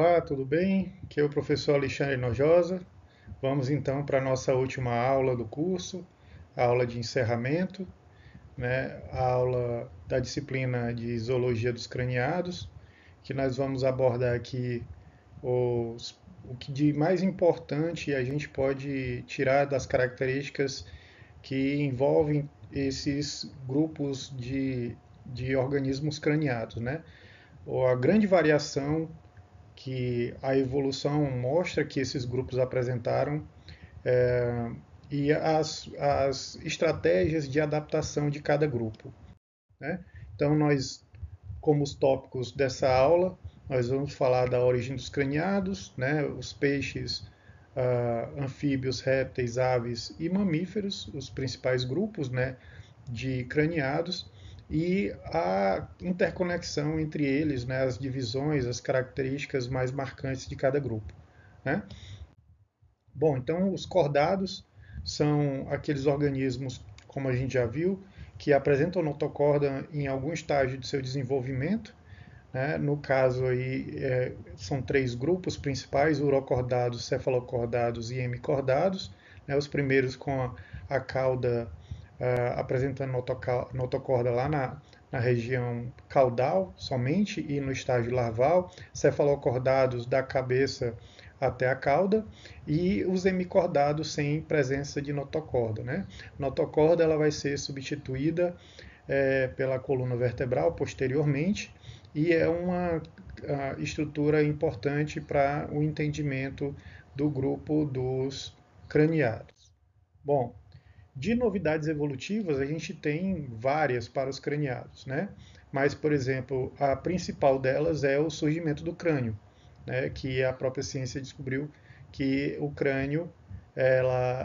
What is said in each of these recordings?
Olá, tudo bem? Aqui é o professor Alexandre Nojosa. Vamos então para a nossa última aula do curso, a aula de encerramento, né? A aula da disciplina de Zoologia dos Craniados, que nós vamos abordar aqui o que de mais importante a gente pode tirar das características que envolvem esses grupos de organismos craniados, né? Ou a grande variação que a evolução mostra que esses grupos apresentaram e as estratégias de adaptação de cada grupo, né? Então, como os tópicos dessa aula, nós vamos falar da origem dos craniados, né? Os peixes, anfíbios, répteis, aves e mamíferos, os principais grupos, né, de craniados, e a interconexão entre eles, né, as divisões, as características mais marcantes de cada grupo, né? Bom, então os cordados são aqueles organismos, como a gente já viu, que apresentam notocorda em algum estágio de seu desenvolvimento, né? No caso aí são três grupos principais: urocordados, cefalocordados e hemicordados, né? Os primeiros com a cauda apresentando notocorda lá na região caudal somente e no estágio larval, cefalocordados da cabeça até a cauda, e os hemicordados sem presença de notocorda, né? Notocorda ela vai ser substituída pela coluna vertebral posteriormente, e é uma estrutura importante para o entendimento do grupo dos craniados. Bom, de novidades evolutivas, a gente tem várias para os craniados, né? Mas, por exemplo, a principal delas é o surgimento do crânio, né? Que a própria ciência descobriu que o crânio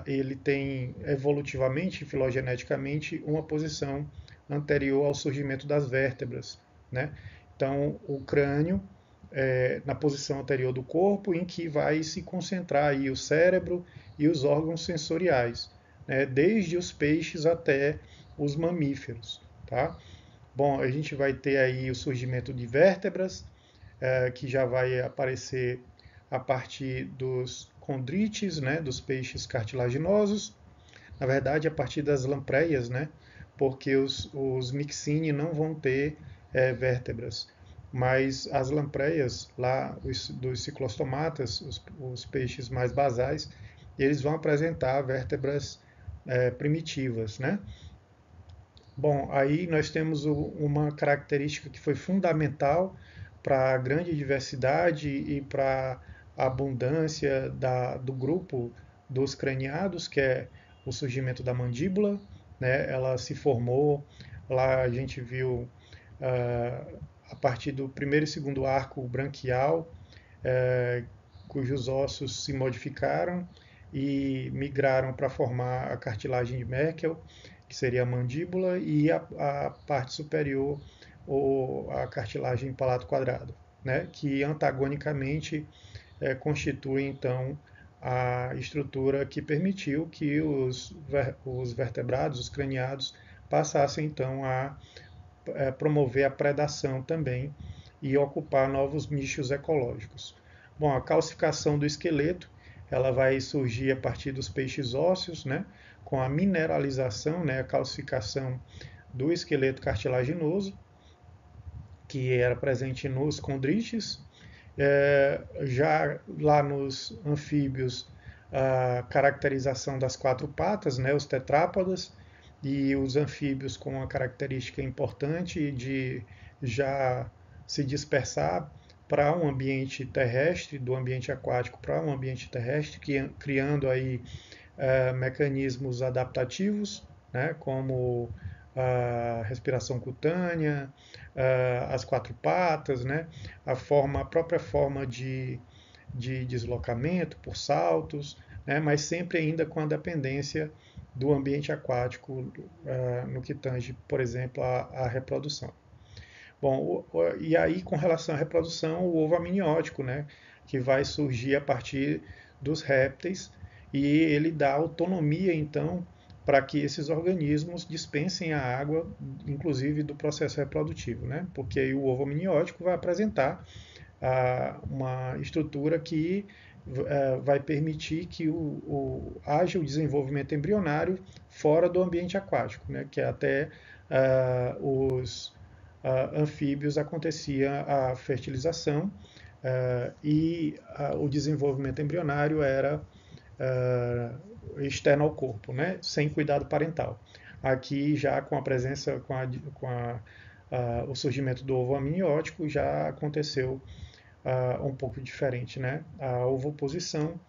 ele tem evolutivamente, filogeneticamente, uma posição anterior ao surgimento das vértebras, né? Então, o crânio na posição anterior do corpo, em que vai se concentrar aí o cérebro e os órgãos sensoriais, né, desde os peixes até os mamíferos. Tá? Bom, a gente vai ter aí o surgimento de vértebras, que já vai aparecer a partir dos condrites, né, dos peixes cartilaginosos, na verdade a partir das lampreias, né, porque os mixini não vão ter vértebras, mas as lampreias lá dos ciclostomatas, os peixes mais basais, eles vão apresentar vértebras primitivas, né? Bom, aí nós temos uma característica que foi fundamental para a grande diversidade e para a abundância do grupo dos craniados, que é o surgimento da mandíbula, né? Ela se formou, lá a gente viu a partir do primeiro e segundo arco branquial, cujos ossos se modificaram e migraram para formar a cartilagem de Merkel, que seria a mandíbula, e a parte superior, ou a cartilagem palato quadrado, né, que antagonicamente constitui então a estrutura que permitiu que os vertebrados, os craniados, passassem então a promover a predação também e ocupar novos nichos ecológicos. Bom, a calcificação do esqueleto ela vai surgir a partir dos peixes ósseos, né, com a mineralização, né, a calcificação do esqueleto cartilaginoso, que era presente nos condrites. Já lá nos anfíbios, a caracterização das quatro patas, né, os tetrápodas, e os anfíbios com uma característica importante de já se dispersar para um ambiente terrestre, do ambiente aquático para um ambiente terrestre, criando aí mecanismos adaptativos, né, como a respiração cutânea, as quatro patas, né, a própria forma de deslocamento por saltos, né, mas sempre ainda com a dependência do ambiente aquático no que tange, por exemplo, a reprodução. Bom, e aí com relação à reprodução, o ovo amniótico, né, que vai surgir a partir dos répteis, e ele dá autonomia então para que esses organismos dispensem a água, inclusive do processo reprodutivo, né? Porque aí o ovo amniótico vai apresentar uma estrutura que vai permitir que haja o desenvolvimento embrionário fora do ambiente aquático, né, que até os anfíbios acontecia a fertilização e o desenvolvimento embrionário era externo ao corpo, né, sem cuidado parental. Aqui já com a presença, o surgimento do ovo amniótico já aconteceu um pouco diferente, né? A ovoposição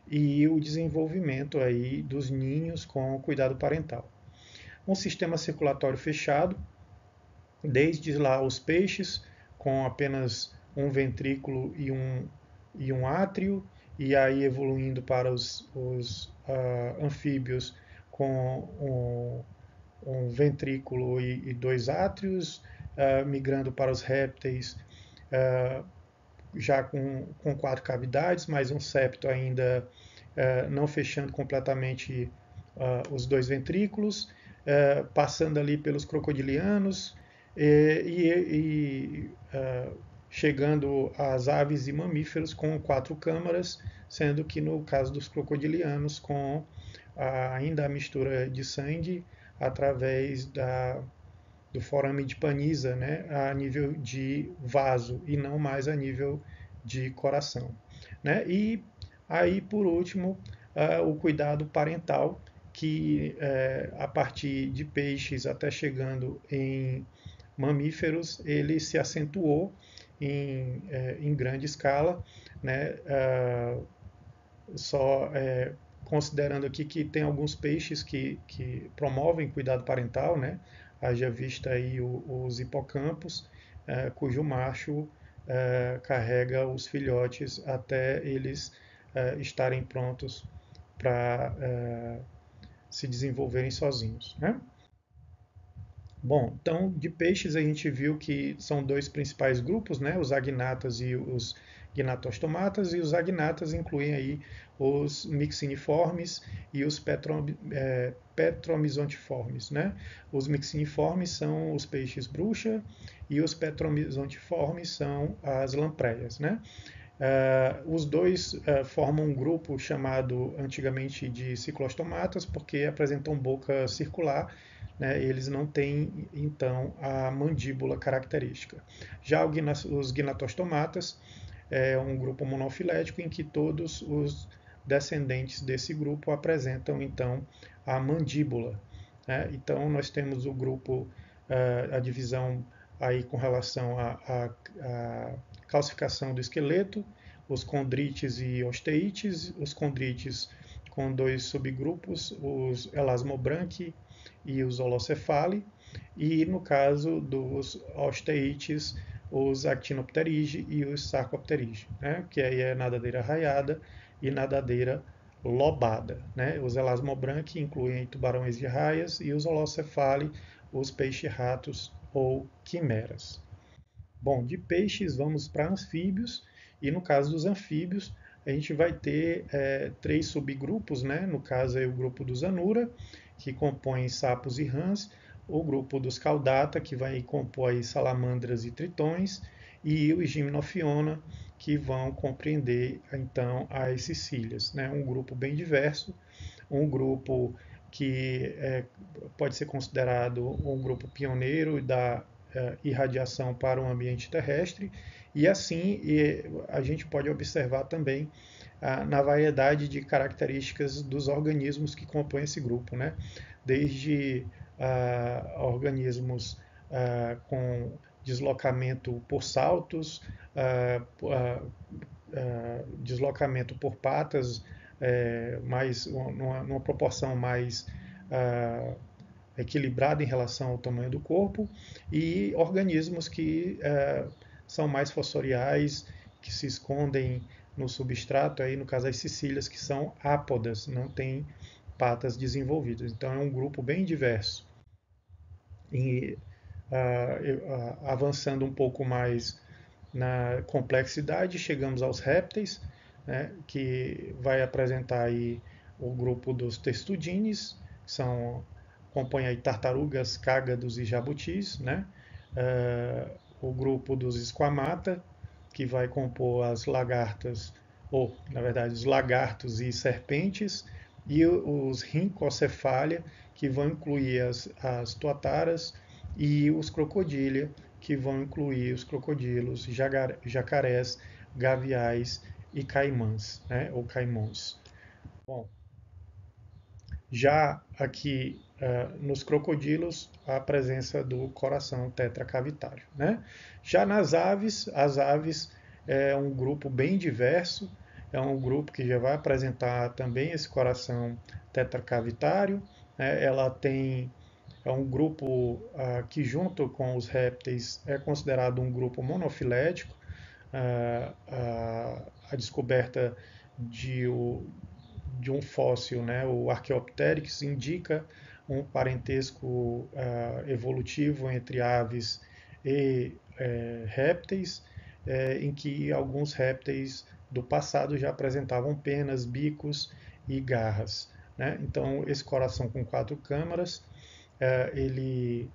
e o desenvolvimento aí dos ninhos com cuidado parental. Um sistema circulatório fechado, desde lá os peixes com apenas um ventrículo e um átrio, e aí evoluindo para os anfíbios com um ventrículo e dois átrios, migrando para os répteis já com 4 cavidades, mas um septo ainda não fechando completamente os 2 ventrículos, passando ali pelos crocodilianos e chegando às aves e mamíferos com 4 câmaras, sendo que no caso dos crocodilianos com ainda a mistura de sangue através do forame de Panisa, né, a nível de vaso e não mais a nível de coração. Né? E aí, por último, o cuidado parental, que a partir de peixes até chegando em mamíferos, ele se acentuou em grande escala, né? Só considerando aqui que tem alguns peixes que promovem cuidado parental, né? Haja vista aí os hipocampos, cujo macho carrega os filhotes até eles estarem prontos para se desenvolverem sozinhos, né? Bom, então de peixes a gente viu que são 2 principais grupos, né? Os agnatas e os gnatostomatas, e os agnatas incluem aí os mixiniformes e os petromizontiformes, né? Os mixiniformes são os peixes bruxa e os petromizontiformes são as lampreias, né? Os dois formam um grupo chamado antigamente de ciclostomatas, porque apresentam boca circular, né? Eles não têm, então, a mandíbula característica. Já os gnatostomatas é um grupo monofilético em que todos os descendentes desse grupo apresentam, então, a mandíbula. Né? Então, nós temos o grupo, a divisão aí com relação à calcificação do esqueleto, os condrites e osteites, os condrites com 2 subgrupos, os elasmobranqui e os holocefali, e no caso dos osteites, os actinopterigi e os sarcopterigi, né? Que aí é nadadeira raiada e nadadeira lobada. Né? Os elasmobranqui incluem tubarões de raias e os holocefali, os peixe-ratos ou quimeras. Bom, de peixes vamos para anfíbios, e no caso dos anfíbios a gente vai ter 3 subgrupos, né? No caso é o grupo dos anura, que compõe sapos e rãs, o grupo dos caudata, que vai compor aí salamandras e tritões, e o Gymnophiona, que vão compreender então as cecílias, né? Um grupo bem diverso, um grupo que pode ser considerado um grupo pioneiro da irradiação para o ambiente terrestre, e assim a gente pode observar também na variedade de características dos organismos que compõem esse grupo, né? Desde organismos com deslocamento por saltos, deslocamento por patas, mas numa proporção mais equilibrada em relação ao tamanho do corpo, e organismos que são mais fossoriais, que se escondem no substrato, aí no caso as cecílias, que são ápodas, não têm patas desenvolvidas. Então é um grupo bem diverso. E avançando um pouco mais na complexidade, chegamos aos répteis, né, que vai apresentar aí o grupo dos testudines, que compõe aí tartarugas, cágados e jabutis, né? O grupo dos esquamata, que vai compor as lagartas, ou na verdade os lagartos e serpentes, e os Rhinchocephalia, que vão incluir as tuataras, e os crocodilia, que vão incluir os crocodilos, jacarés, gaviais e caimãs, né, ou caimões. Bom, já aqui nos crocodilos, a presença do coração tetracavitário, né? Já nas aves, as aves é um grupo bem diverso, é um grupo que já vai apresentar também esse coração tetracavitário, né? Ela tem é um grupo que, junto com os répteis, é considerado um grupo monofilético. A descoberta de, de um fóssil, né, o Archaeopteryx, indica um parentesco evolutivo entre aves e répteis, em que alguns répteis do passado já apresentavam penas, bicos e garras, né? Então, esse coração com 4 câmaras, ele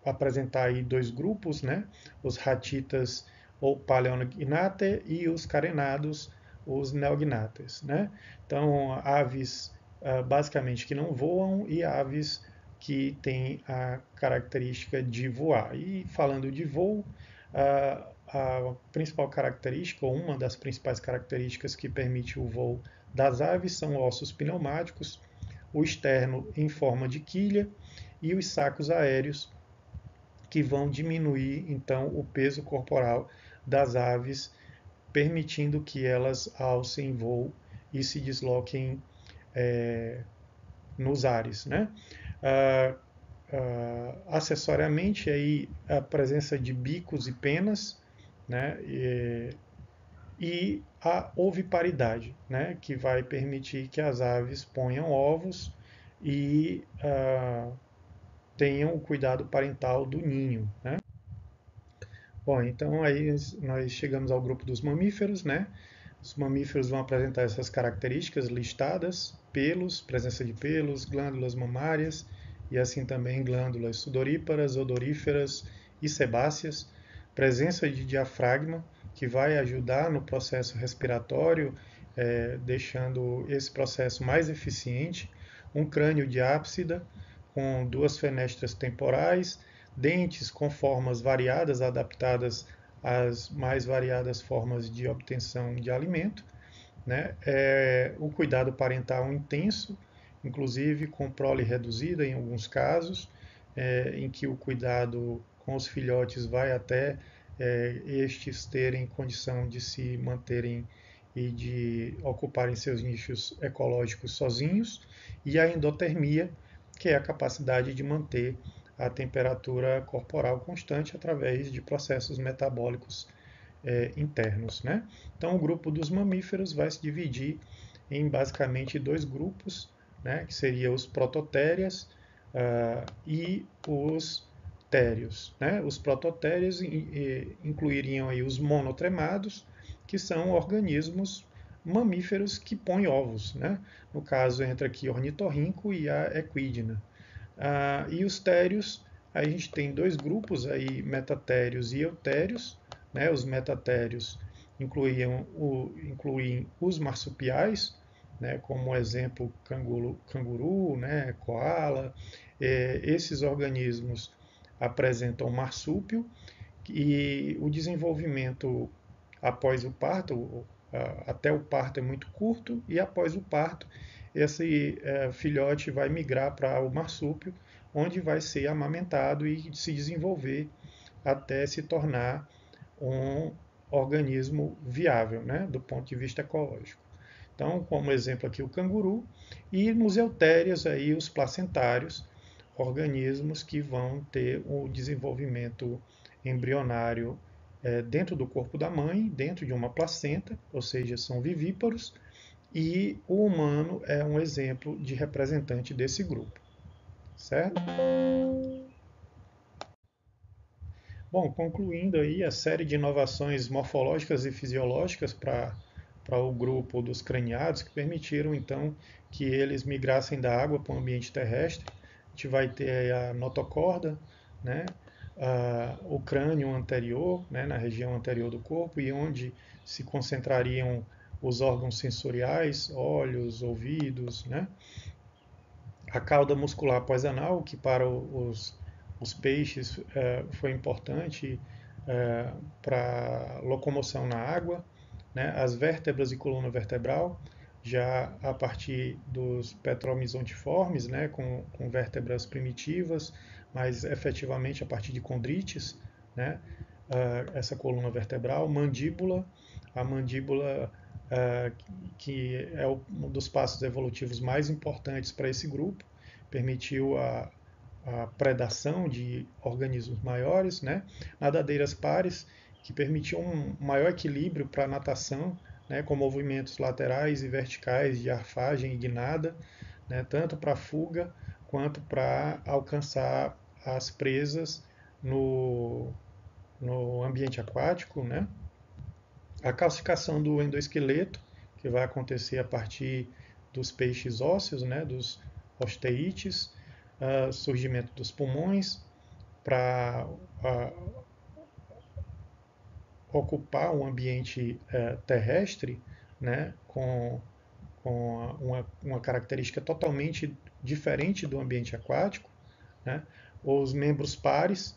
apresentar aí 2 grupos, né? Os ratitas ou paleognathae e os carenados, os neognathas, né? Então, aves basicamente que não voam e aves que têm a característica de voar. E falando de voo, a principal característica, ou uma das principais características que permite o voo das aves são ossos pneumáticos, o externo em forma de quilha e os sacos aéreos, que vão diminuir então o peso corporal das aves, permitindo que elas alcem voo e se desloquem nos ares, né? Acessoriamente aí a presença de bicos e penas, né? E a oviparidade, né? Que vai permitir que as aves ponham ovos e tenham o cuidado parental do ninho, né? Bom, então aí nós chegamos ao grupo dos mamíferos, né? Os mamíferos vão apresentar essas características listadas: pelos, presença de pelos, glândulas mamárias e assim também glândulas sudoríparas, odoríferas e sebáceas, presença de diafragma, que vai ajudar no processo respiratório, deixando esse processo mais eficiente, um crânio de ápsida com 2 fenestras temporais, dentes com formas variadas, adaptadas às mais variadas formas de obtenção de alimento, né? O cuidado parental intenso, inclusive com prole reduzida em alguns casos, em que o cuidado com os filhotes vai até estes terem condição de se manterem e de ocuparem seus nichos ecológicos sozinhos, e a endotermia, que é a capacidade de manter a temperatura corporal constante através de processos metabólicos internos, né? Então, o grupo dos mamíferos vai se dividir em basicamente 2 grupos, né? Que seriam os prototérias e os térios, né? Os prototérios incluiriam aí os monotremados, que são organismos mamíferos que põem ovos, né? No caso, entra aqui ornitorrinco e a equidna. E os térios, a gente tem 2 grupos aí, metatérios e eutérios, né? Os metatérios incluem os marsupiais, né? Como exemplo canguru, né? Koala. Esses organismos apresentam marsúpio, e o desenvolvimento após o parto, até o parto é muito curto, e após o parto esse filhote vai migrar para o marsúpio, onde vai ser amamentado e se desenvolver até se tornar um organismo viável, né, do ponto de vista ecológico. Então, como exemplo aqui o canguru, e nos eutérios aí os placentários, organismos que vão ter o desenvolvimento embrionário dentro do corpo da mãe, dentro de uma placenta, ou seja, são vivíparos, e o humano é um exemplo de representante desse grupo, certo? Bom, concluindo aí a série de inovações morfológicas e fisiológicas para o grupo dos craniados, que permitiram então que eles migrassem da água para o ambiente terrestre. A gente vai ter a notocorda, né? o crânio anterior, né, na região anterior do corpo, e onde se concentrariam os órgãos sensoriais, olhos, ouvidos, né? A cauda muscular pós-anal, que para os peixes foi importante para locomoção na água, né? As vértebras e coluna vertebral, já a partir dos petromesontiformes, né? com vértebras primitivas, mas efetivamente a partir de condrites, né? Essa coluna vertebral, mandíbula, a mandíbula que é um dos passos evolutivos mais importantes para esse grupo, permitiu a predação de organismos maiores, né? Nadadeiras pares, que permitiam um maior equilíbrio para a natação, né? Com movimentos laterais e verticais de arfagem e guinada, né? Tanto para fuga quanto para alcançar as presas no ambiente aquático, né? A calcificação do endoesqueleto, que vai acontecer a partir dos peixes ósseos, né, dos osteites, surgimento dos pulmões para ocupar um ambiente terrestre, né, com uma característica totalmente diferente do ambiente aquático, né? Os membros pares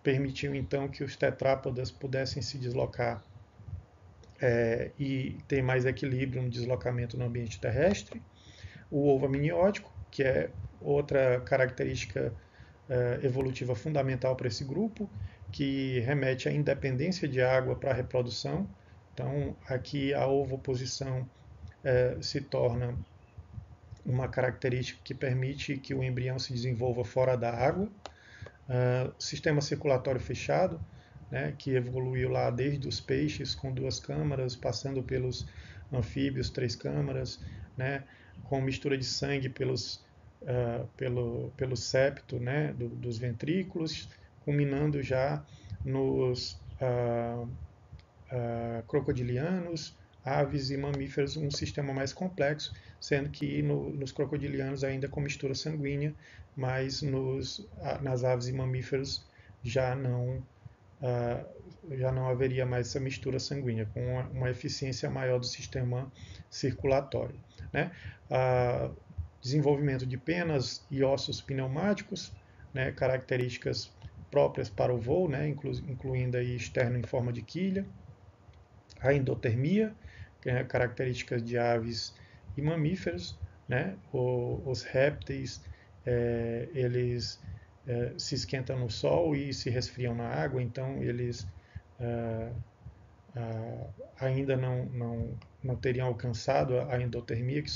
permitiam então que os tetrápodas pudessem se deslocar e ter mais equilíbrio no deslocamento no ambiente terrestre. O ovo amniótico, que é outra característica evolutiva fundamental para esse grupo, que remete à independência de água para a reprodução. Então, aqui a ovoposição se torna uma característica que permite que o embrião se desenvolva fora da água. Sistema circulatório fechado, né, que evoluiu lá desde os peixes com 2 câmaras, passando pelos anfíbios, 3 câmaras, né, com mistura de sangue pelo septo, né, dos ventrículos, culminando já nos crocodilianos, aves e mamíferos, um sistema mais complexo, sendo que nos crocodilianos ainda com mistura sanguínea, mas nas aves e mamíferos já não, já não haveria mais essa mistura sanguínea, com uma eficiência maior do sistema circulatório, né? Desenvolvimento de penas e ossos pneumáticos, né? Características próprias para o voo, né? Incluindo aí externo em forma de quilha. A endotermia, que é características de aves e mamíferos, né? Os répteis, eles se esquentam no sol e se resfriam na água, então eles ainda não teriam alcançado a endotermia, que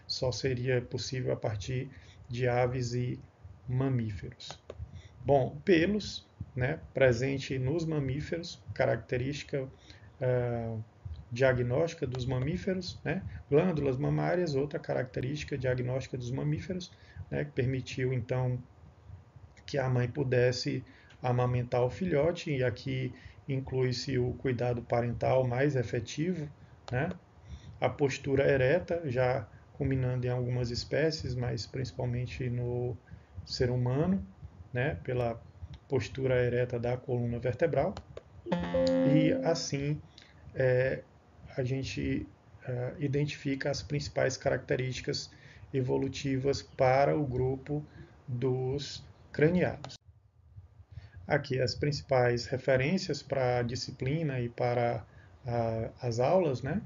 só seria possível a partir de aves e mamíferos. Bom, pelos, né, presente nos mamíferos, característica diagnóstica dos mamíferos, né? Glândulas mamárias, outra característica diagnóstica dos mamíferos, né? Que permitiu então que a mãe pudesse amamentar o filhote, e aqui inclui-se o cuidado parental mais efetivo, né? A postura ereta, já culminando em algumas espécies, mas principalmente no ser humano, né? Pela postura ereta da coluna vertebral, e assim a gente identifica as principais características evolutivas para o grupo dos craniados. Aqui as principais referências para a disciplina e para as aulas, né?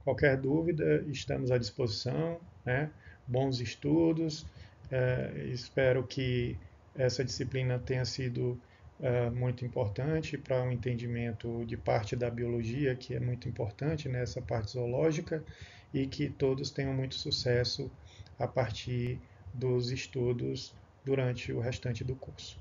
Qualquer dúvida, estamos à disposição, né? Bons estudos, espero que essa disciplina tenha sido muito importante para um entendimento de parte da biologia, que é muito importante nessa parte zoológica, e que todos tenham muito sucesso a partir dos estudos durante o restante do curso.